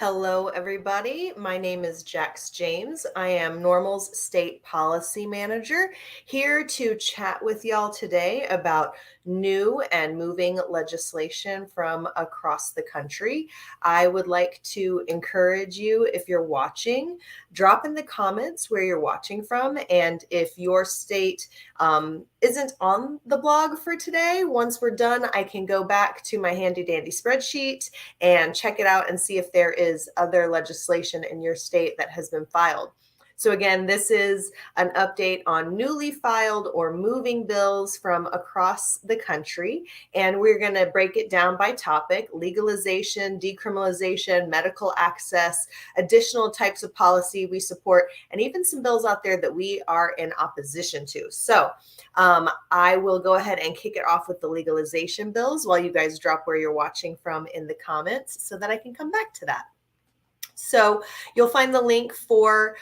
Hello, everybody. My name is Jax James. I am NORML's State Policy Manager, here to chat with y'all today about new and moving legislation from across the country. I would like to encourage you, if you're watching, drop in the comments where you're watching from, and if your state isn't on the blog for today, once we're done, I can go back to my handy dandy spreadsheet and check it out and see if there is other legislation in your state that has been filed. So again, this is an update on newly filed or moving bills from across the country. And we're going to break it down by topic: legalization, decriminalization, medical access, additional types of policy we support, and even some bills out there that we are in opposition to. So I will go ahead and kick it off with the legalization bills while you guys drop where you're watching from in the comments so that I can come back to that. So you'll find the link for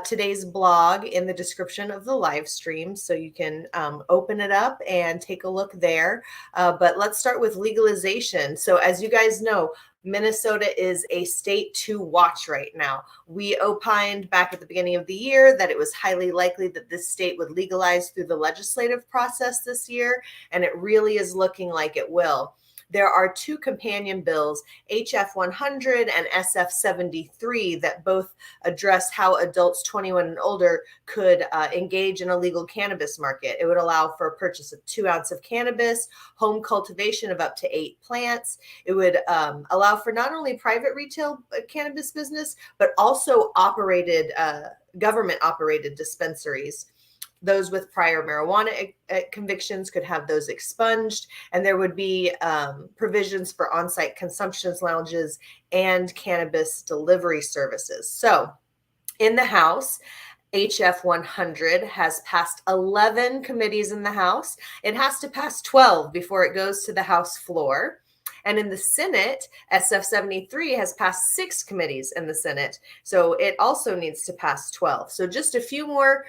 today's blog in the description of the live stream, so you can open it up and take a look there. But let's start with legalization. So as you guys know, Minnesota is a state to watch right now. We opined back at the beginning of the year that it was highly likely that this state would legalize through the legislative process this year, and it really is looking like it will. There are two companion bills, HF 100 and SF 73, that both address how adults 21 and older could engage in a legal cannabis market. It would allow for a purchase of 2 ounces of cannabis, home cultivation of up to 8 plants. It would allow for not only private retail cannabis business, but also government-operated dispensaries. Those with prior marijuana convictions could have those expunged, and there would be provisions for on-site consumption lounges and cannabis delivery services. So in the House, HF 100 has passed 11 committees in the House. It has to pass 12 before it goes to the House floor. And in the Senate, SF 73 has passed 6 committees in the Senate. So it also needs to pass 12. So just a few more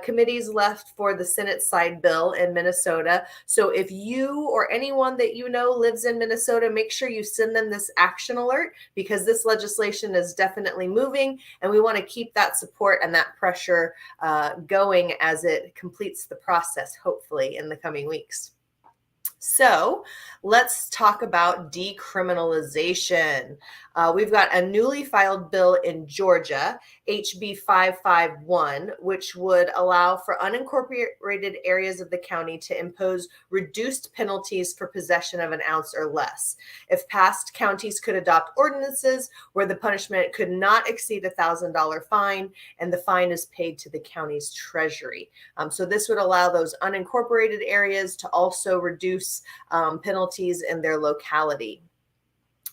committees left for the Senate side bill in Minnesota. So if you or anyone that you know lives in Minnesota, make sure you send them this action alert, because this legislation is definitely moving, and we want to keep that support and that pressure going as it completes the process, hopefully in the coming weeks. So let's talk about decriminalization. We've got a newly filed bill in Georgia, HB 551, which would allow for unincorporated areas of the county to impose reduced penalties for possession of an ounce or less. If passed, counties could adopt ordinances where the punishment could not exceed a $1,000 fine, and the fine is paid to the county's treasury. So this would allow those unincorporated areas to also reduce penalties in their locality.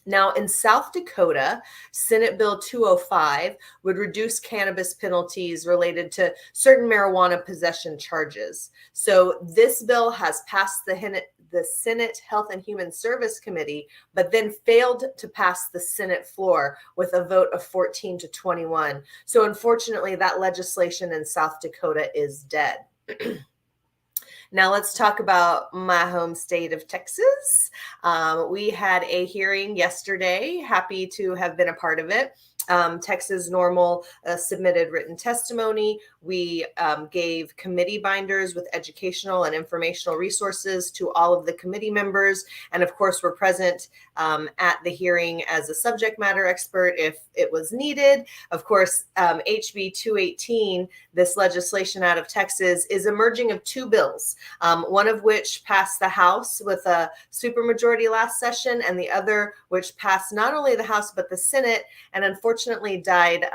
Now, in South Dakota, Senate Bill 205 would reduce cannabis penalties related to certain marijuana possession charges. So this bill has passed the Senate Health and Human Service Committee, but then failed to pass the Senate floor with a vote of 14 to 21. So unfortunately, that legislation in South Dakota is dead. Now let's talk about my home state of Texas. We had a hearing yesterday. Happy to have been a part of it. Texas NORML submitted written testimony. We gave committee binders with educational and informational resources to all of the committee members. And of course, we're present at the hearing as a subject matter expert if it was needed. Of course, HB 218, this legislation out of Texas, is a merging of 2 bills, one of which passed the House with a supermajority last session, and the other which passed not only the House but the Senate, and unfortunately died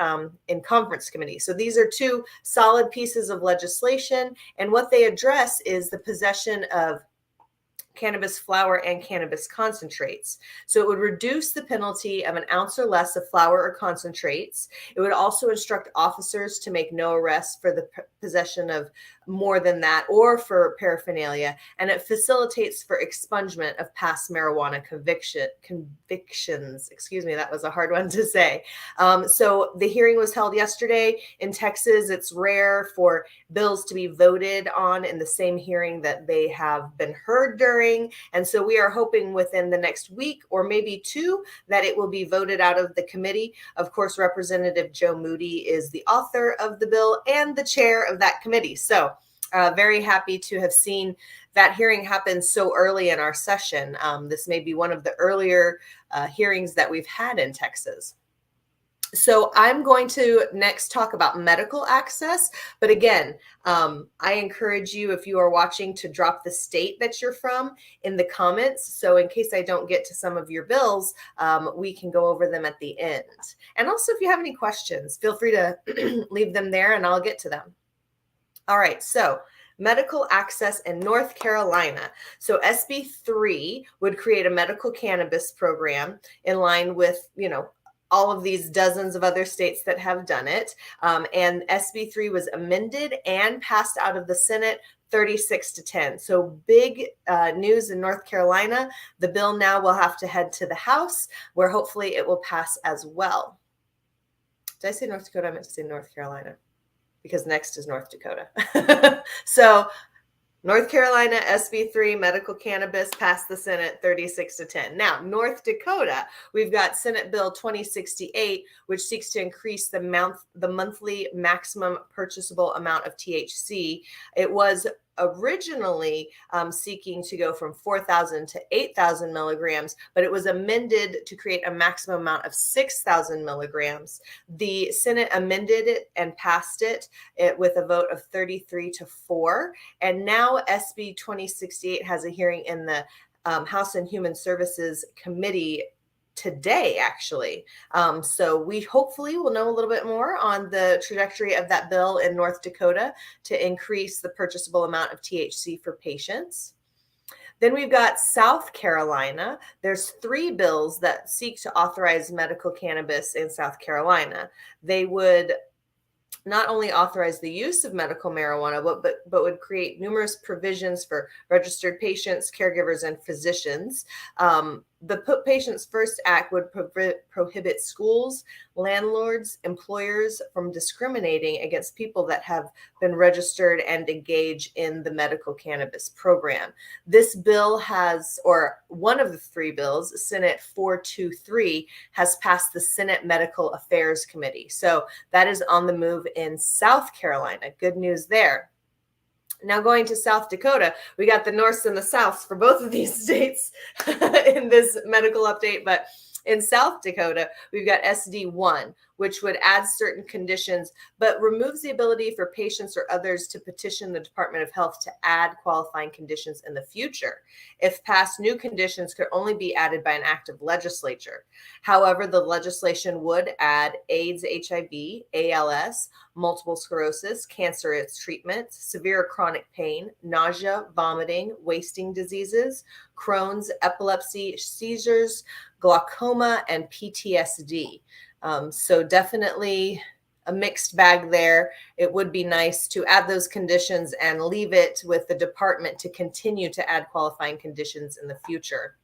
in conference committee. So these are 2 solid pieces of legislation, and what they address is the possession of cannabis flower and cannabis concentrates. So it would reduce the penalty of an ounce or less of flower or concentrates. It would also instruct officers to make no arrests for the possession of more than that or for paraphernalia, and it facilitates for expungement of past marijuana convictions. Excuse me, that was a hard one to say. So the hearing was held yesterday. In Texas, it's rare for bills to be voted on in the same hearing that they have been heard during. And so we are hoping within the next week or maybe two that it will be voted out of the committee. Of course, Representative Joe Moody is the author of the bill and the chair of that committee. So very happy to have seen that hearing happen so early in our session. This may be one of the earlier hearings that we've had in Texas. So I'm going to next talk about medical access. But again, I encourage you, if you are watching, to drop the state that you're from in the comments. So in case I don't get to some of your bills, we can go over them at the end. And also, if you have any questions, feel free to leave them there and I'll get to them. All right, so medical access in North Carolina. So SB 3 would create a medical cannabis program in line with, all of these dozens of other states that have done it. And SB 3 was amended and passed out of the Senate 36-10. So big news in North Carolina. The bill now will have to head to the House, where hopefully it will pass as well. Did I say North Dakota? I meant to say North Carolina, because next is North Dakota. So North Carolina, SB 3, medical cannabis, passed the Senate 36-10. Now, North Dakota, we've got Senate Bill 2068, which seeks to increase the monthly maximum purchasable amount of THC. It was originally seeking to go from 4,000 to 8,000 milligrams, but it was amended to create a maximum amount of 6,000 milligrams. The Senate amended it and passed it with a vote of 33-4. And now SB 2068 has a hearing in the House and Human Services Committee today, actually. So we hopefully will know a little bit more on the trajectory of that bill in North Dakota to increase the purchasable amount of THC for patients. Then we've got South Carolina. There's 3 bills that seek to authorize medical cannabis in South Carolina. They would not only authorize the use of medical marijuana, but would create numerous provisions for registered patients, caregivers, and physicians. The Put Patients First Act would prohibit schools, landlords, employers from discriminating against people that have been registered and engage in the medical cannabis program. This bill has, or one of the 3 bills, Senate 423, has passed the Senate Medical Affairs Committee. So that is on the move in South Carolina. Good news there. Now going to South Dakota, we got the Norths and the Souths for both of these states in this medical update. But in South Dakota, we've got SD1, which would add certain conditions, but removes the ability for patients or others to petition the Department of Health to add qualifying conditions in the future. If passed, new conditions could only be added by an act of legislature. However, the legislation would add AIDS, HIV, ALS, multiple sclerosis, cancer treatment, severe chronic pain, nausea, vomiting, wasting diseases, Crohn's, epilepsy, seizures, glaucoma, and PTSD. So definitely a mixed bag there. It would be nice to add those conditions and leave it with the department to continue to add qualifying conditions in the future.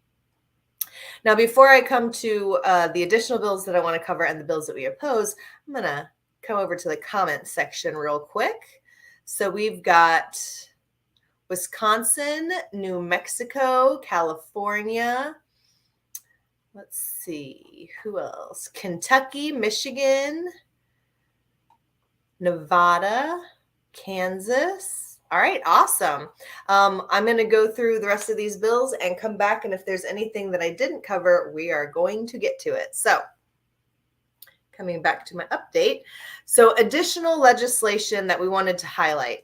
Now, before I come to the additional bills that I want to cover and the bills that we oppose, I'm going to come over to the comment section real quick. So we've got Wisconsin, New Mexico, California. Let's see, who else? Kentucky, Michigan, Nevada, Kansas. All right, awesome. I'm going to go through the rest of these bills and come back. And if there's anything that I didn't cover, we are going to get to it. So coming back to my update. So additional legislation that we wanted to highlight.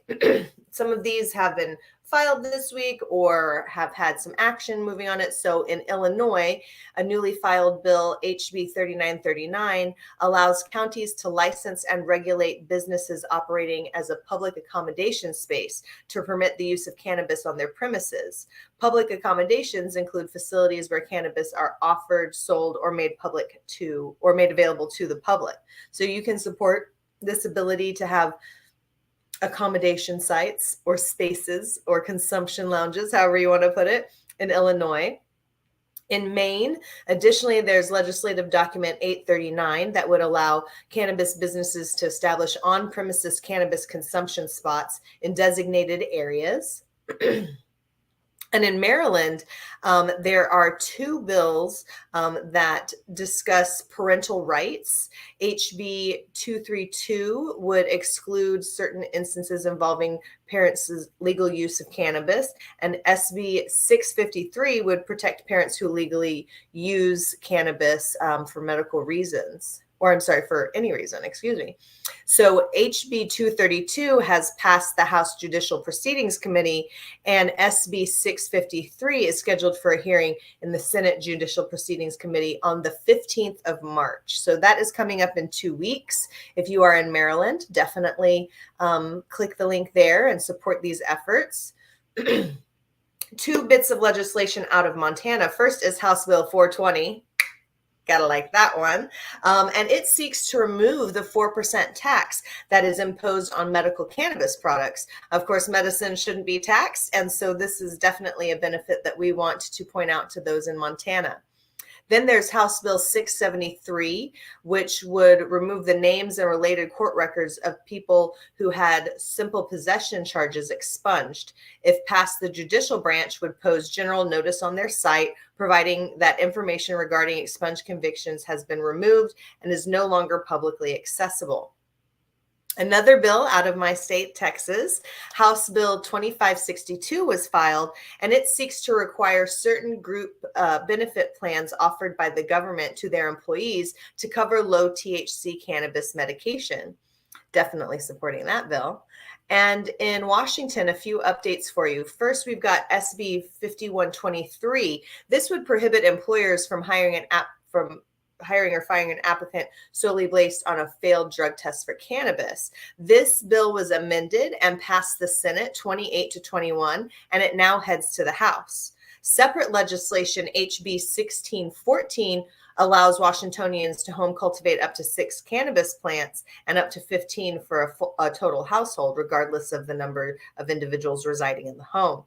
Some of these have been filed this week or have had some action moving on it. So in Illinois, a newly filed bill, HB 3939, allows counties to license and regulate businesses operating as a public accommodation space to permit the use of cannabis on their premises. Public accommodations include facilities where cannabis are offered, sold, or made public to, or made available to the public. So you can support this ability to have accommodation sites or spaces or consumption lounges, however you want to put it, in Illinois. In Maine, additionally, there's legislative document 839 that would allow cannabis businesses to establish on-premises cannabis consumption spots in designated areas. And in Maryland, there are two bills that discuss parental rights. HB 232 would exclude certain instances involving parents' legal use of cannabis, and SB 653 would protect parents who legally use cannabis for medical reasons. Or I'm sorry, for any reason, excuse me. So HB 232 has passed the House Judicial Proceedings Committee, and SB 653 is scheduled for a hearing in the Senate Judicial Proceedings Committee on the 15th of March. So that is coming up in 2 weeks. If you are in Maryland, definitely click the link there and support these efforts. Two bits of legislation out of Montana. First is House Bill 420. Gotta like that one. And it seeks to remove the 4% tax that is imposed on medical cannabis products. Of course, medicine shouldn't be taxed, and so this is definitely a benefit that we want to point out to those in Montana. Then there's House Bill 673, which would remove the names and related court records of people who had simple possession charges expunged. If passed, the judicial branch would post general notice on their site, providing that information regarding expunged convictions has been removed and is no longer publicly accessible. Another bill out of my state, Texas, House Bill 2562 was filed, and it seeks to require certain group benefit plans offered by the government to their employees to cover low THC cannabis medication. Definitely supporting that bill. And in Washington, a few updates for you. First, we've got SB 5123. This would prohibit employers from hiring or firing an applicant solely based on a failed drug test for cannabis. This bill was amended and passed the Senate 28-21, and it now heads to the House. Separate legislation, HB 1614, allows Washingtonians to home cultivate up to 6 cannabis plants and up to 15 for a total household, regardless of the number of individuals residing in the home.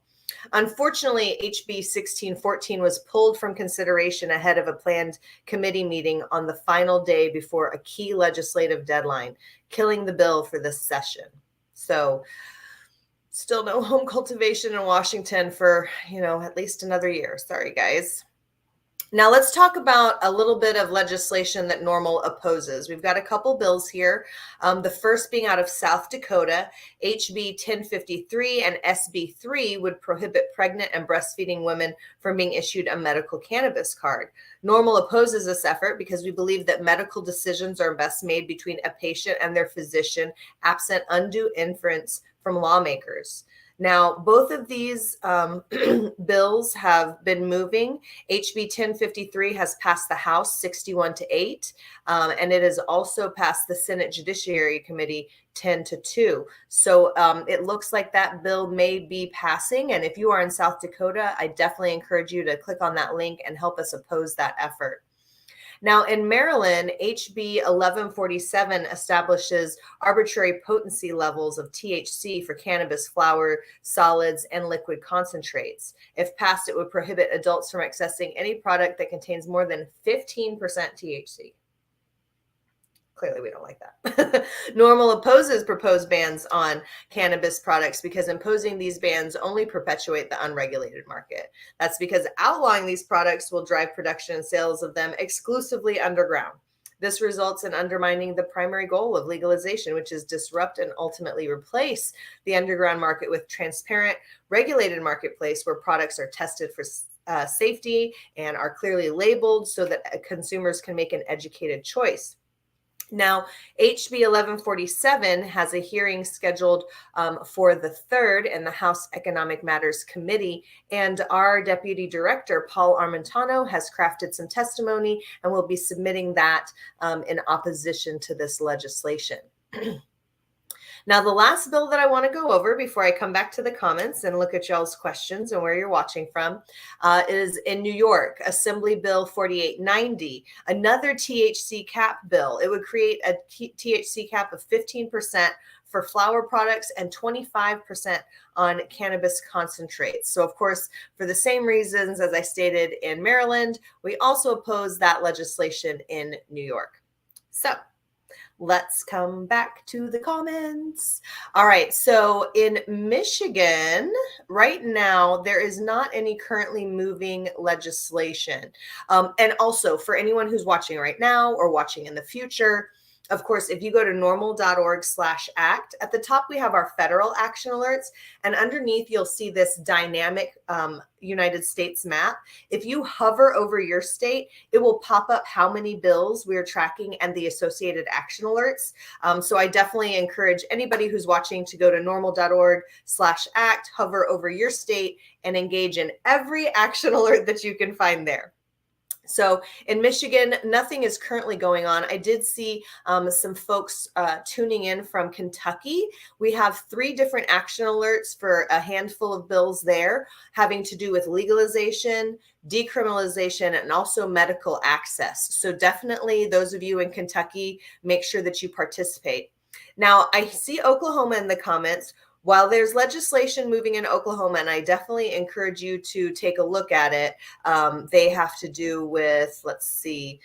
Unfortunately, HB 1614 was pulled from consideration ahead of a planned committee meeting on the final day before a key legislative deadline, killing the bill for this session. So still no home cultivation in Washington for, at least another year. Sorry, guys. Now let's talk about a little bit of legislation that NORML opposes. We've got a couple bills here. The first being out of South Dakota, HB 1053 and SB 3 would prohibit pregnant and breastfeeding women from being issued a medical cannabis card. NORML opposes this effort because we believe that medical decisions are best made between a patient and their physician, absent undue inference from lawmakers. Now, both of these bills have been moving. HB 1053 has passed the House 61-8, and it has also passed the Senate Judiciary Committee 10-2. So it looks like that bill may be passing. And if you are in South Dakota, I definitely encourage you to click on that link and help us oppose that effort. Now, in Maryland, HB 1147 establishes arbitrary potency levels of THC for cannabis flower, solids, and liquid concentrates. If passed, it would prohibit adults from accessing any product that contains more than 15% THC. Clearly, we don't like that. NORML opposes proposed bans on cannabis products because imposing these bans only perpetuate the unregulated market. That's because outlawing these products will drive production and sales of them exclusively underground. This results in undermining the primary goal of legalization, which is disrupt and ultimately replace the underground market with transparent, regulated marketplace where products are tested for safety and are clearly labeled so that consumers can make an educated choice. Now, HB 1147 has a hearing scheduled for the 3rd in the House Economic Matters Committee, and our Deputy Director, Paul Armentano, has crafted some testimony and will be submitting that in opposition to this legislation. Now, the last bill that I want to go over before I come back to the comments and look at y'all's questions and where you're watching from is in New York, Assembly Bill 4890, another THC cap bill. It would create a THC cap of 15% for flower products and 25% on cannabis concentrates. So, of course, for the same reasons as I stated in Maryland, we also oppose that legislation in New York. So, let's come back to the comments. All right, so in Michigan, right now, there is not any currently moving legislation. And also, for anyone who's watching right now or watching in the future, of course, if you go to normal.org/act, at the top we have our federal action alerts, and underneath you'll see this dynamic United States map. If you hover over your state, it will pop up how many bills we're tracking and the associated action alerts. So I definitely encourage anybody who's watching to go to normal.org/act, hover over your state, and engage in every action alert that you can find there. So in Michigan, nothing is currently going on. I did see some folks tuning in from Kentucky. We have 3 different action alerts for a handful of bills there having to do with legalization, decriminalization, and also medical access. So definitely those of you in Kentucky, make sure that you participate. Now, I see Oklahoma in the comments. While there's legislation moving in Oklahoma, and I definitely encourage you to take a look at it, they have to do with, let's see,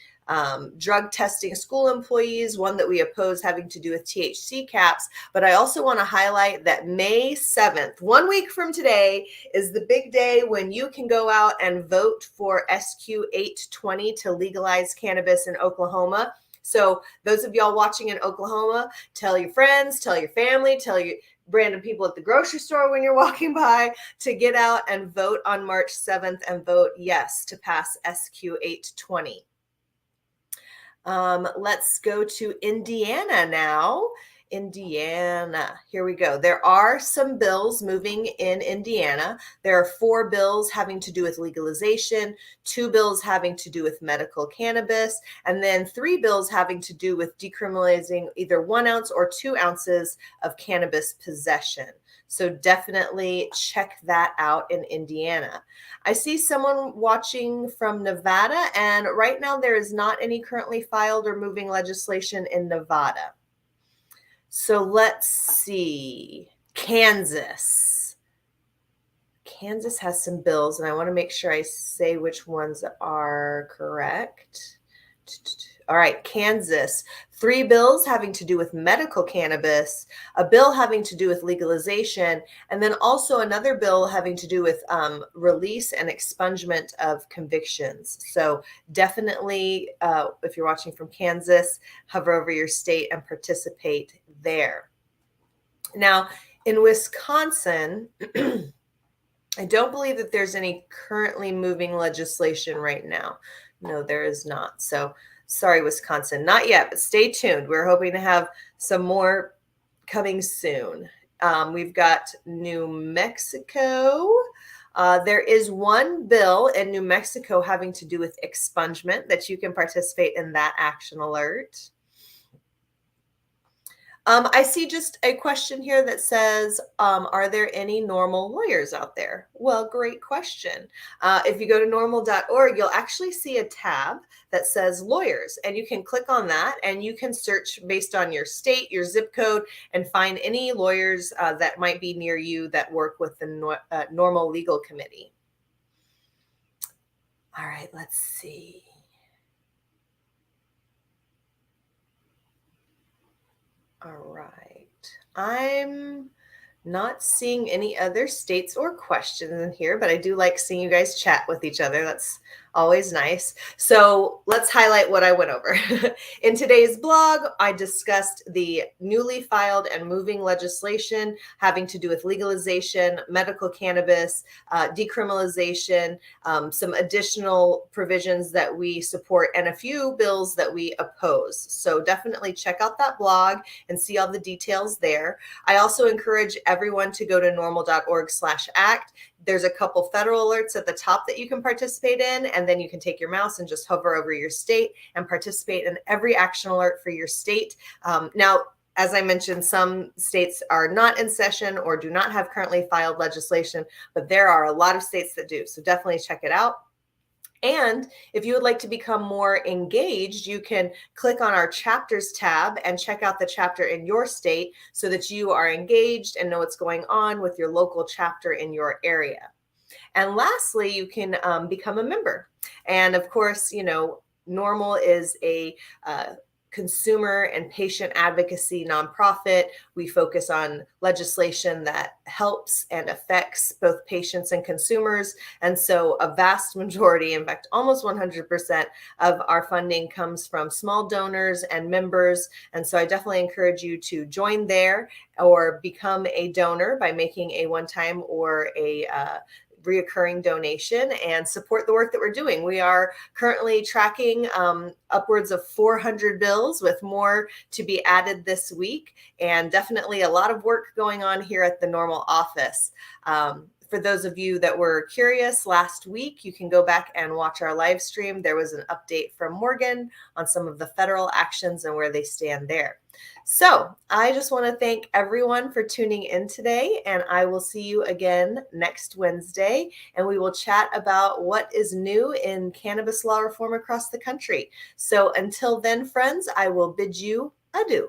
drug testing school employees, one that we oppose having to do with THC caps. But I also want to highlight that May 7th, 1 week from today, is the big day when you can go out and vote for SQ 820 to legalize cannabis in Oklahoma. So those of y'all watching in Oklahoma, tell your friends, tell your family, tell your random people at the grocery store when you're walking by to get out and vote on March 7th and vote yes to pass SQ 820. Let's go to Indiana now. Indiana, here we go. There are some bills moving in Indiana. There are 4 bills having to do with legalization, 2 bills having to do with medical cannabis, and then 3 bills having to do with decriminalizing either 1 ounce or 2 ounces of cannabis possession. So definitely check that out in Indiana. I see someone watching from Nevada, and right now there is not any currently filed or moving legislation in Nevada. So let's see. Kansas. Kansas has some bills, and I want to make sure I say which ones are correct. All right, Kansas, 3 bills having to do with medical cannabis, a bill having to do with legalization, and then also another bill having to do with release and expungement of convictions. So definitely, if you're watching from Kansas, hover over your state and participate there. Now, in Wisconsin, I don't believe that there's any currently moving legislation right now. No, there is not. So sorry, Wisconsin, not yet, but stay tuned. We're hoping to have some more coming soon. We've got New Mexico. There is 1 bill in New Mexico having to do with expungement that you can participate in that action alert. I see just a question here that says, are there any NORML lawyers out there? Well, great question. If you go to normal.org, you'll actually see a tab that says lawyers, and you can click on that and you can search based on your state, your zip code, and find any lawyers that might be near you that work with the NORML Legal Committee. All right, let's see. All right. I'm not seeing any other states or questions in here, but I do like seeing you guys chat with each other. That's always nice. So let's highlight what I went over. In today's blog, I discussed the newly filed and moving legislation having to do with legalization, medical cannabis, decriminalization, some additional provisions that we support, and a few bills that we oppose. So definitely check out that blog and see all the details there. I also encourage everyone to go to normal.org/act. There's a couple federal alerts at the top that you can participate in, and then you can take your mouse and just hover over your state and participate in every action alert for your state. Now, as I mentioned, some states are not in session or do not have currently filed legislation, but there are a lot of states that do. So definitely check it out. And if you would like to become more engaged, you can click on our chapters tab and check out the chapter in your state so that you are engaged and know what's going on with your local chapter in your area. And lastly, you can become a member. And of course, NORML is a consumer and patient advocacy nonprofit. We focus on legislation that helps and affects both patients and consumers. And so a vast majority, in fact, almost 100% of our funding comes from small donors and members. And so I definitely encourage you to join there or become a donor by making a one-time or a reoccurring donation and support the work that we're doing. We are currently tracking upwards of 400 bills with more to be added this week, and definitely a lot of work going on here at the NORML office. For those of you that were curious, last week, you can go back and watch our live stream. There was an update from Morgan on some of the federal actions and where they stand there. So I just want to thank everyone for tuning in today, and I will see you again next Wednesday, and we will chat about what is new in cannabis law reform across the country. So until then, friends, I will bid you adieu.